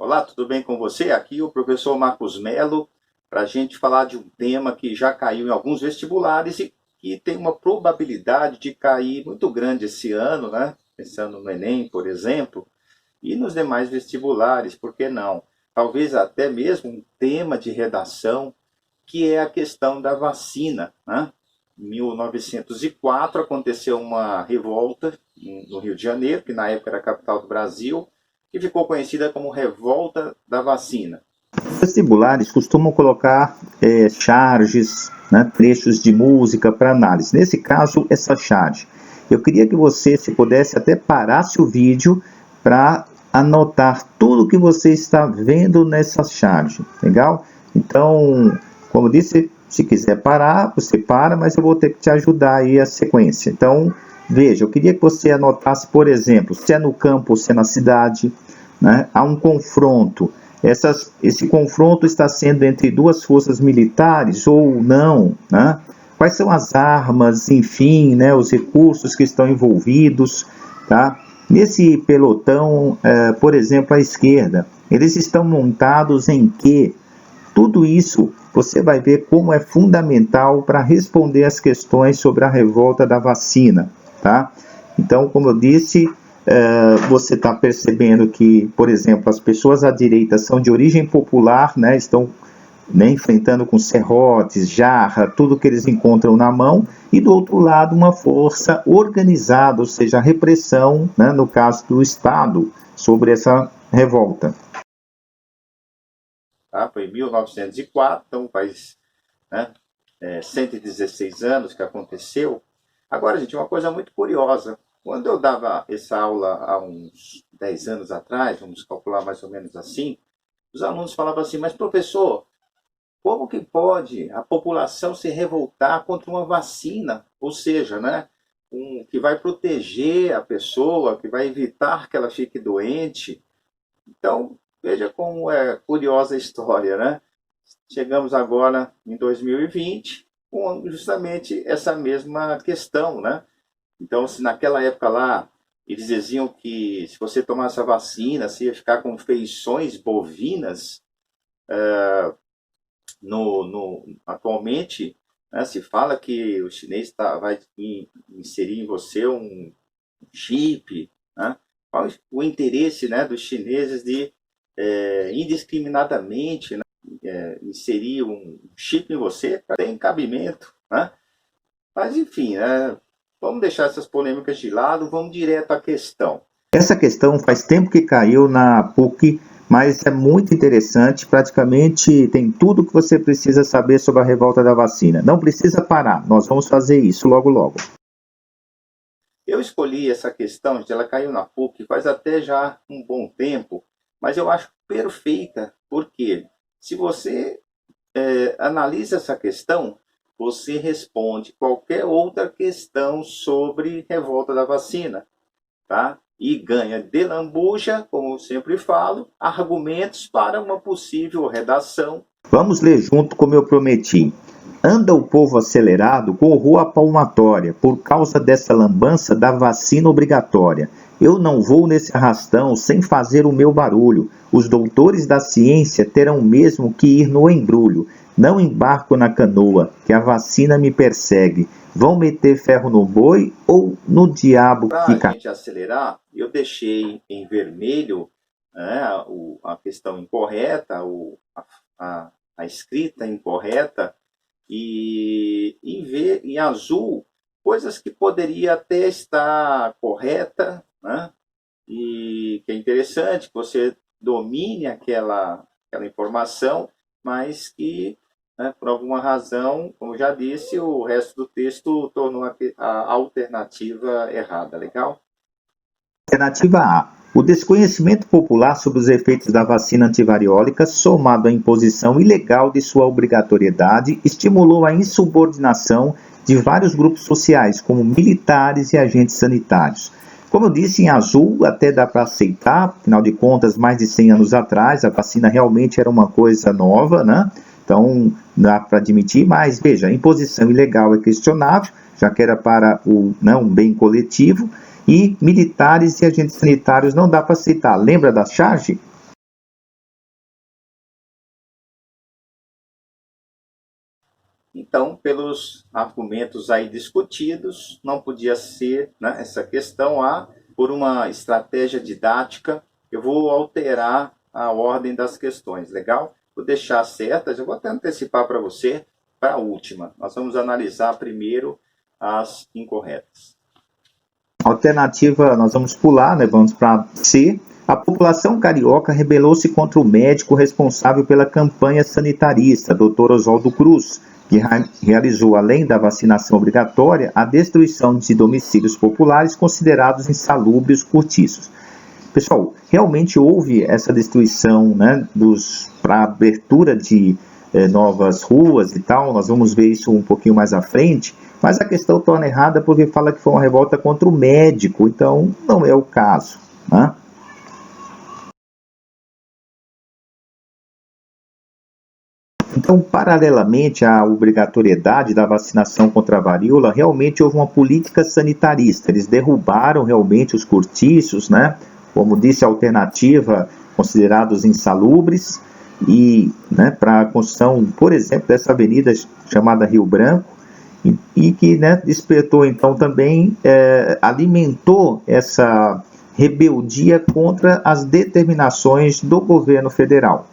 Olá, tudo bem com você? Aqui o professor Marcos Melo, para a gente falar de um tema que já caiu em alguns vestibulares e que tem uma probabilidade de cair muito grande esse ano, né? Pensando no Enem, por exemplo, e nos demais vestibulares, por que não? Talvez até mesmo um tema de redação, que é a questão da vacina, né? Em 1904 aconteceu uma revolta no Rio de Janeiro, que na época era a capital do Brasil, que ficou conhecida como Revolta da Vacina. Os vestibulares costumam colocar charges, né, trechos de música para análise. Nesse caso, essa charge. Eu queria que você, se pudesse, até parasse o vídeo para anotar tudo que você está vendo nessa charge. Legal? Então, como eu disse, se quiser parar, você para, mas eu vou ter que te ajudar aí a sequência. Então, veja, eu queria que você anotasse, por exemplo, se é no campo ou se é na cidade, né? Há um confronto. Esse confronto está sendo entre duas forças militares ou não, né? Quais são as armas, enfim, né, os recursos que estão envolvidos, tá? Nesse pelotão, por exemplo, à esquerda, eles estão montados em quê? Tudo isso você vai ver como é fundamental para responder as questões sobre a revolta da vacina, tá? Então, como eu disse, você está percebendo que, por exemplo, as pessoas à direita são de origem popular, né, estão, né, enfrentando com serrotes, jarra, tudo que eles encontram na mão, e do outro lado uma força organizada, ou seja, a repressão, né, no caso do Estado, sobre essa revolta. Tá? Foi em 1904, então faz, né, 116 anos que aconteceu. Agora, gente, uma coisa muito curiosa. Quando eu dava essa aula há uns 10 anos atrás, vamos calcular mais ou menos assim, os alunos falavam assim, mas professor, como que pode a população se revoltar contra uma vacina? Ou seja, né, que vai proteger a pessoa, que vai evitar que ela fique doente. Então, veja como é curiosa a história, né? Chegamos agora em 2020 com justamente essa mesma questão, né? Então, se naquela época lá eles diziam que se você tomasse a vacina, você ia ficar com feições bovinas, atualmente, né, se fala que o chinês vai inserir em você um chip, né? Qual o interesse, né, dos chineses de indiscriminadamente, né, inserir um chip em você? Tem cabimento, né? Mas enfim, né, vamos deixar essas polêmicas de lado, vamos direto à questão. Essa questão faz tempo que caiu na PUC, mas é muito interessante, praticamente tem tudo que você precisa saber sobre a revolta da vacina. Não precisa parar, nós vamos fazer isso logo logo. Eu escolhi essa questão, ela caiu na PUC faz até já um bom tempo, mas eu acho perfeita, porque se você analisa essa questão, você responde qualquer outra questão sobre revolta da vacina, tá? E ganha de lambuja, como eu sempre falo, argumentos para uma possível redação. Vamos ler junto como eu prometi. Anda o povo acelerado com rua palmatória, por causa dessa lambança da vacina obrigatória. Eu não vou nesse arrastão sem fazer o meu barulho. Os doutores da ciência terão mesmo que ir no embrulho. Não embarco na canoa, que a vacina me persegue. Vão meter ferro no boi ou no diabo que Para a cai? gente acelerar, eu deixei em vermelho, né, a questão incorreta, a escrita incorreta, e em azul, coisas que poderia até estar correta, né? E que é interessante que você domine aquela informação, mas que, né, por alguma razão, como já disse, o resto do texto tornou a alternativa errada, legal? Alternativa A. O desconhecimento popular sobre os efeitos da vacina antivariólica, somado à imposição ilegal de sua obrigatoriedade, estimulou a insubordinação de vários grupos sociais, como militares e agentes sanitários. Como eu disse, em azul até dá para aceitar, afinal de contas, mais de 100 anos atrás, a vacina realmente era uma coisa nova, né? Então, dá para admitir, mas veja, a imposição ilegal é questionável, já que era para um bem coletivo, e militares e agentes sanitários não dá para aceitar. Lembra da charge? Então, pelos argumentos aí discutidos, não podia ser, né, essa questão por uma estratégia didática, eu vou alterar a ordem das questões, legal? Vou deixar certas, eu vou até antecipar para você para a última. Nós vamos analisar primeiro as incorretas. Alternativa, nós vamos pular, né? Vamos para C. A população carioca rebelou-se contra o médico responsável pela campanha sanitarista, Dr. Oswaldo Cruz, que realizou, além da vacinação obrigatória, a destruição de domicílios populares considerados insalubres cortiços. Pessoal, realmente houve essa destruição, né, para abertura de novas ruas e tal, nós vamos ver isso um pouquinho mais à frente, mas a questão torna errada porque fala que foi uma revolta contra o médico, então não é o caso, né? Então, paralelamente à obrigatoriedade da vacinação contra a varíola, realmente houve uma política sanitarista. Eles derrubaram realmente os cortiços, né? Como disse, a alternativa, considerados insalubres, e, né, para a construção, por exemplo, dessa avenida chamada Rio Branco, e que, né, despertou então também, alimentou essa rebeldia contra as determinações do governo federal.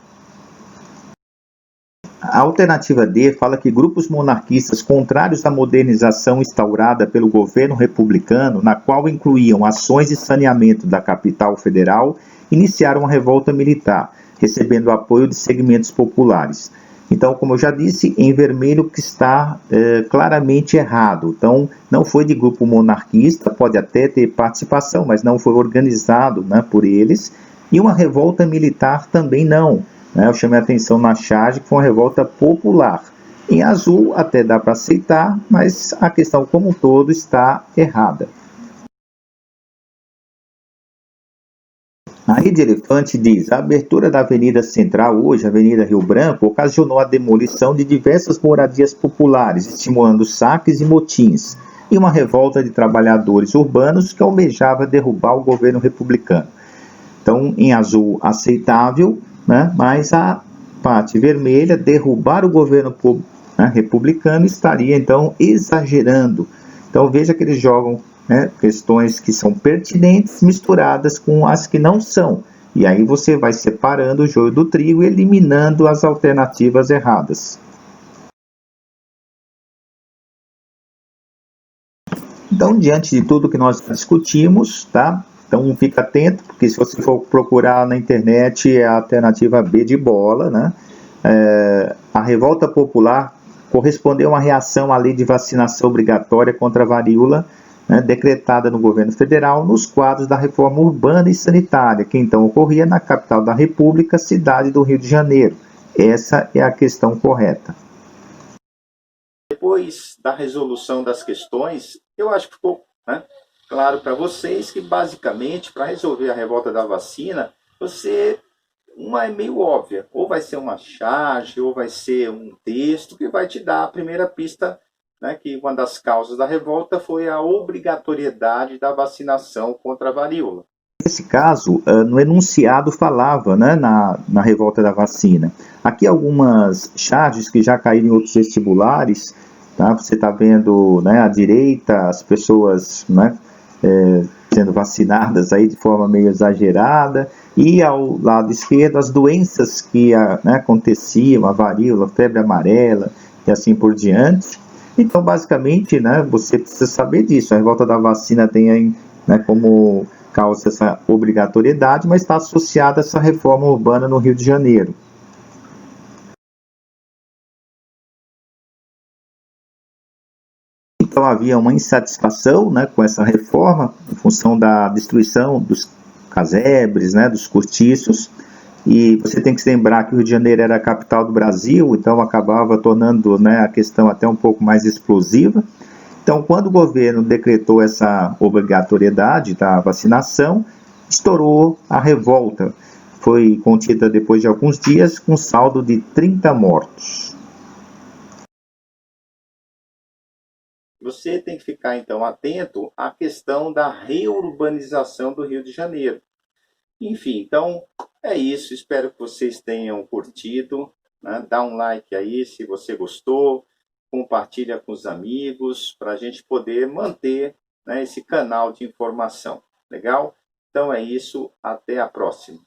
A alternativa D fala que grupos monarquistas contrários à modernização instaurada pelo governo republicano, na qual incluíam ações de saneamento da capital federal, iniciaram uma revolta militar, recebendo o apoio de segmentos populares. Então, como eu já disse, em vermelho que está claramente errado. Então, não foi de grupo monarquista, pode até ter participação, mas não foi organizado, né, por eles. E uma revolta militar também não. Eu chamei a atenção na charge que foi uma revolta popular. Em azul até dá para aceitar, mas a questão como um todo está errada. A Rede Elefante diz: a abertura da Avenida Central, hoje, Avenida Rio Branco, ocasionou a demolição de diversas moradias populares, estimulando saques e motins, e uma revolta de trabalhadores urbanos que almejava derrubar o governo republicano. Então, em azul, aceitável, né? Mas a parte vermelha, derrubar o governo republicano, estaria, então, exagerando. Então, veja que eles jogam, né, questões que são pertinentes misturadas com as que não são. E aí você vai separando o joio do trigo e eliminando as alternativas erradas. Então, diante de tudo que nós discutimos, tá? Então, fica atento, porque se você for procurar na internet, é a alternativa B de bola, né? A revolta popular correspondeu a uma reação à lei de vacinação obrigatória contra a varíola, né, decretada no governo federal nos quadros da reforma urbana e sanitária, que então ocorria na capital da República, cidade do Rio de Janeiro. Essa é a questão correta. Depois da resolução das questões, eu acho que ficou, né, claro para vocês que, basicamente, para resolver a revolta da vacina, uma é meio óbvia, ou vai ser uma charge, ou vai ser um texto que vai te dar a primeira pista, né, que uma das causas da revolta foi a obrigatoriedade da vacinação contra a varíola. Nesse caso, no enunciado falava, né, na revolta da vacina. Aqui algumas charges que já caíram em outros vestibulares, tá? Você está vendo, né, à direita as pessoas, né, sendo vacinadas aí de forma meio exagerada, e ao lado esquerdo as doenças que, né, aconteciam, a varíola, febre amarela e assim por diante. Então, basicamente, né, você precisa saber disso. A revolta da vacina tem aí, né, como causa essa obrigatoriedade, mas está associada a essa reforma urbana no Rio de Janeiro. Então havia uma insatisfação, né, com essa reforma, em função da destruição dos casebres, né, dos cortiços, e você tem que se lembrar que o Rio de Janeiro era a capital do Brasil, então acabava tornando, né, a questão até um pouco mais explosiva. Então, quando o governo decretou essa obrigatoriedade da vacinação, estourou a revolta. Foi contida depois de alguns dias, com saldo de 30 mortos. Você tem que ficar, então, atento à questão da reurbanização do Rio de Janeiro. Enfim, então, é isso. Espero que vocês tenham curtido, né? Dá um like aí se você gostou. compartilha com os amigos, para a gente poder manter, né, esse canal de informação. Legal? Então é isso, até a próxima.